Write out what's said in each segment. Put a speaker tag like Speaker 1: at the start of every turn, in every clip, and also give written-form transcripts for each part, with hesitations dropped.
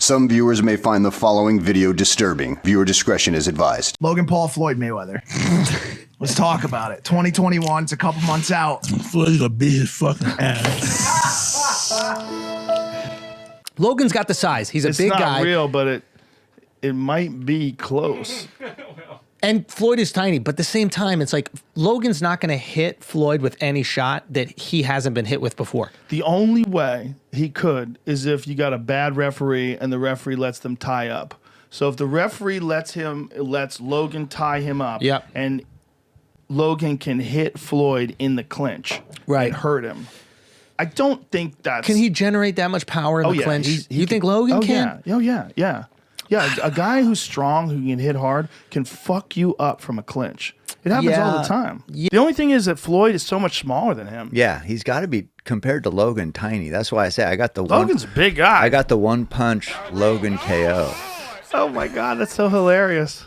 Speaker 1: Some viewers may find the following video disturbing. Viewer discretion is advised.
Speaker 2: Logan Paul, Floyd Mayweather. Let's talk about it. 2021, it's a couple months out.
Speaker 3: Floyd's gonna beat his fucking ass.
Speaker 4: Logan's got the size. He's a big guy.
Speaker 5: It's not real, but it might be close.
Speaker 4: And Floyd is tiny, but at the same time, it's like Logan's not going to hit Floyd with any shot that he hasn't been hit with before.
Speaker 5: The only way he could is if you got a bad referee and the referee lets them tie up. So if the referee lets Logan tie him up,
Speaker 4: yep,
Speaker 5: and Logan can hit Floyd in the clinch,
Speaker 4: right,
Speaker 5: and hurt him. I don't think that's...
Speaker 4: Can he generate that much power in the clinch? You think Logan can?
Speaker 5: Yeah. Yeah, a guy who's strong, who can hit hard, can fuck you up from a clinch. It happens all the time. Yeah. The only thing is that Floyd is so much smaller than him.
Speaker 6: Yeah, he's got to be, compared to Logan, tiny. That's why I say I got the
Speaker 5: Logan's a big guy.
Speaker 6: I got the one punch Logan KO.
Speaker 5: Oh my God, that's so hilarious.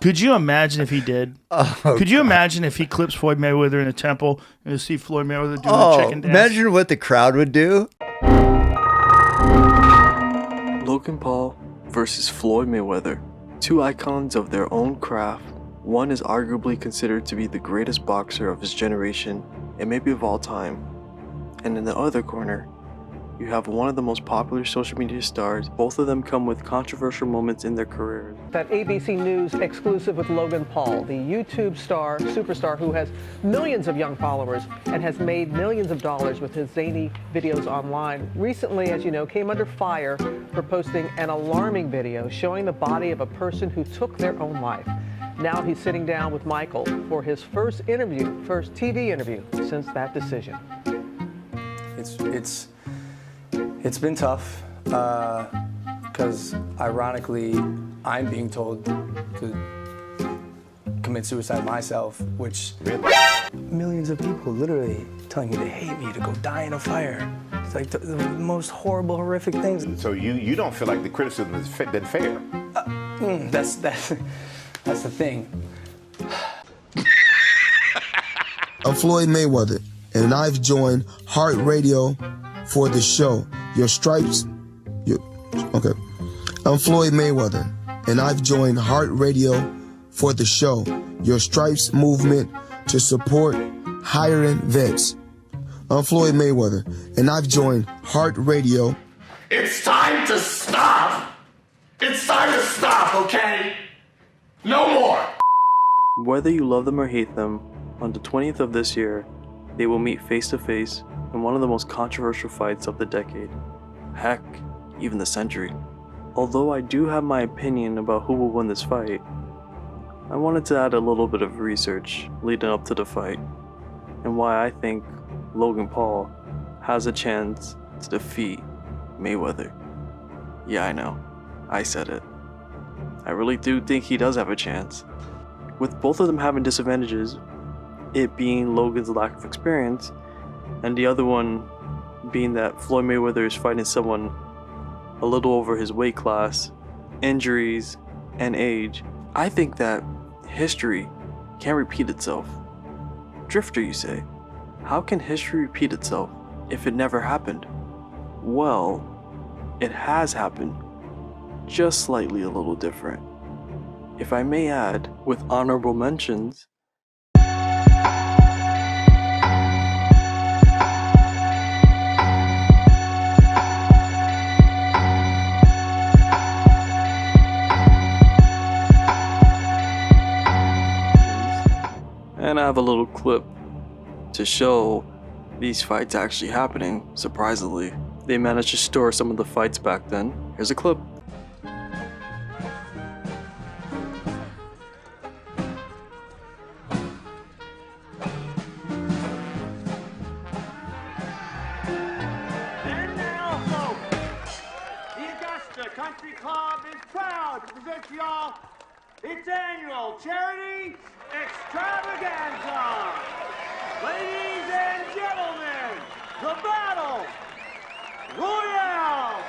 Speaker 5: Could you imagine if he did? Could you imagine if he clips Floyd Mayweather in the temple and you see Floyd Mayweather doing a chicken dance?
Speaker 6: Imagine what the crowd would do.
Speaker 7: Logan Paul versus Floyd Mayweather, two icons of their own craft. One is arguably considered to be the greatest boxer of his generation and maybe of all time. And in the other corner, you have one of the most popular social media stars. Both of them come with controversial moments in their careers.
Speaker 8: That ABC News exclusive with Logan Paul, the YouTube star, superstar who has millions of young followers and has made millions of dollars with his zany videos online. Recently, as you know, came under fire for posting an alarming video showing the body of a person who took their own life. Now he's sitting down with Michael for his first TV interview since that decision.
Speaker 9: It's been tough because, ironically, I'm being told to commit suicide myself, which millions of people literally telling me to hate me, to go die in a fire. It's like the most horrible, horrific things.
Speaker 10: So you don't feel like the criticism has been fair?
Speaker 9: That's the thing.
Speaker 11: I'm Floyd Mayweather, and I've joined Heart Radio for the show. Your stripes. Okay. I'm Floyd Mayweather, and I've joined Heart Radio for the show. Your Stripes movement to support hiring vets. I'm Floyd Mayweather, and I've joined Heart Radio.
Speaker 12: It's time to stop. It's time to stop, okay? No more.
Speaker 7: Whether you love them or hate them, on the 20th of this year, they will meet face to face in one of the most controversial fights of the decade. Heck, even the century. Although I do have my opinion about who will win this fight, I wanted to add a little bit of research leading up to the fight and why I think Logan Paul has a chance to defeat Mayweather. Yeah, I know. I said it. I really do think he does have a chance. With both of them having disadvantages, it being Logan's lack of experience, and the other one being that Floyd Mayweather is fighting someone a little over his weight class, injuries, and age, I think that history can't repeat itself. Drifter, you say? How can history repeat itself if it never happened? Well, it has happened, just slightly a little different. If I may add, with honorable mentions, and I have a little clip to show these fights actually happening, surprisingly. They managed to store some of the fights back then. Here's a clip.
Speaker 12: And now, folks, the Augusta Country Club is proud to present to y'all its annual charity extravaganza. Ladies and gentlemen, the Battle Royale.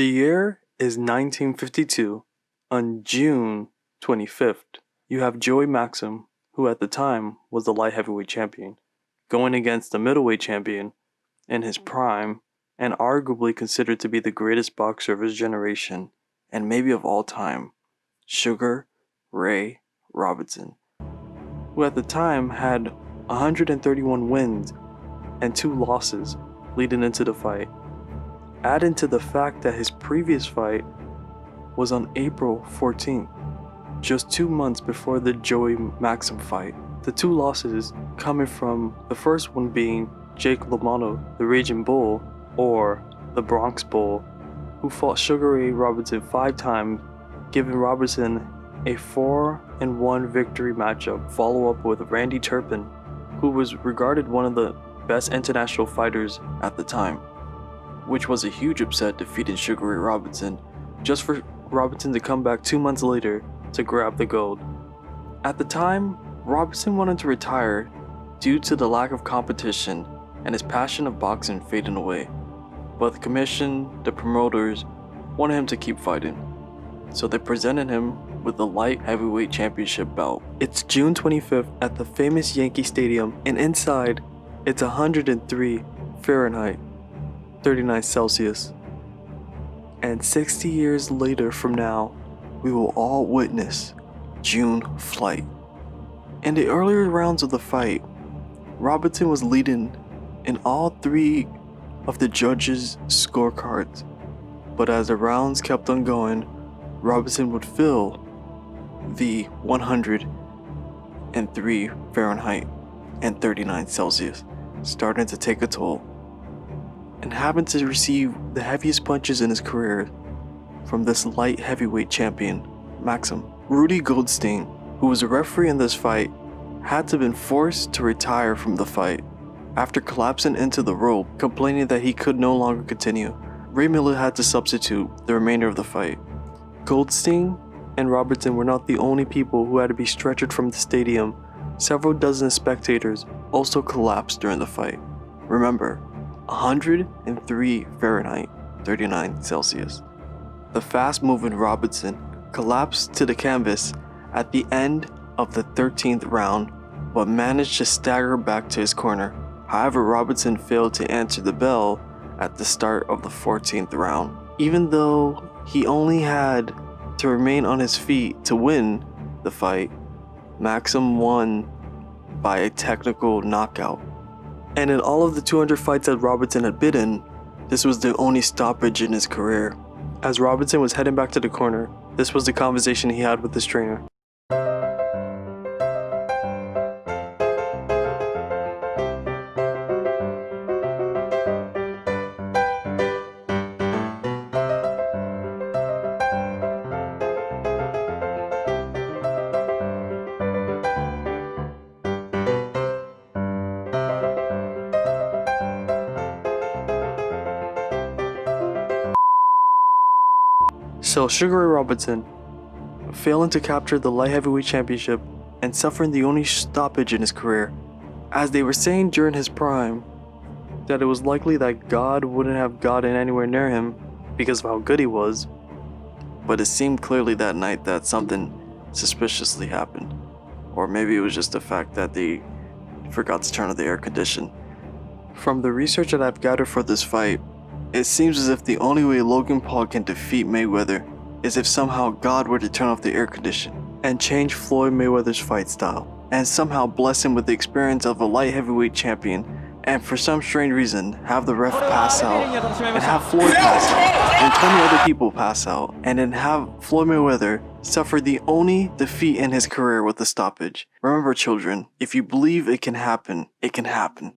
Speaker 7: The year is 1952. On June 25th, you have Joey Maxim, who at the time was the light heavyweight champion, going against the middleweight champion in his prime and arguably considered to be the greatest boxer of his generation and maybe of all time, Sugar Ray Robinson, who at the time had 131 wins and 2 losses leading into the fight. Add into the fact that his previous fight was on April 14th, just 2 months before the Joey Maxim fight. The 2 losses coming from the first one being Jake LaMotta, the Raging Bull, or the Bronx Bull, who fought Sugar Ray Robinson 5 times, giving Robinson a 4-1 victory matchup, follow up with Randy Turpin, who was regarded one of the best international fighters at the time, which was a huge upset, defeating Sugar Ray Robinson, just for Robinson to come back 2 months later to grab the gold. At the time, Robinson wanted to retire due to the lack of competition and his passion of boxing fading away, but the commission, the promoters, wanted him to keep fighting, so they presented him with the light heavyweight championship belt. It's June 25th at the famous Yankee Stadium, and inside, it's 103 Fahrenheit, 39 Celsius. And 60 years later from now, we will all witness June flight. In the earlier rounds of the fight, Robinson was leading in all 3 of the judges' scorecards, but as the rounds kept on going, Robinson would fill the 103 Fahrenheit and 39 Celsius, starting to take a toll, and having to receive the heaviest punches in his career from this light heavyweight champion, Maxim. Rudy Goldstein, who was a referee in this fight, had to have been forced to retire from the fight after collapsing into the rope, complaining that he could no longer continue. Ray Miller had to substitute the remainder of the fight. Goldstein and Robertson were not the only people who had to be stretchered from the stadium. Several dozen spectators also collapsed during the fight. Remember, 103 Fahrenheit, 39 Celsius. The fast-moving Robinson collapsed to the canvas at the end of the 13th round, but managed to stagger back to his corner. However, Robinson failed to answer the bell at the start of the 14th round. Even though he only had to remain on his feet to win the fight, Maxim won by a technical knockout. And in all of the 200 fights that Robinson had been in, this was the only stoppage in his career. As Robinson was heading back to the corner, this was the conversation he had with his trainer. So Sugar Ray Robinson, failing to capture the light heavyweight championship and suffering the only stoppage in his career, as they were saying during his prime that it was likely that God wouldn't have gotten anywhere near him because of how good he was, but it seemed clearly that night that something suspiciously happened, or maybe it was just the fact that they forgot to turn on the air condition. From the research that I've gathered for this fight, it seems as if the only way Logan Paul can defeat Mayweather is if somehow God were to turn off the air condition and change Floyd Mayweather's fight style, and somehow bless him with the experience of a light heavyweight champion, and for some strange reason have the ref pass out, and have Floyd pass out, and 20 other people pass out, and then have Floyd Mayweather suffer the only defeat in his career with a stoppage. Remember, children, if you believe it can happen, it can happen.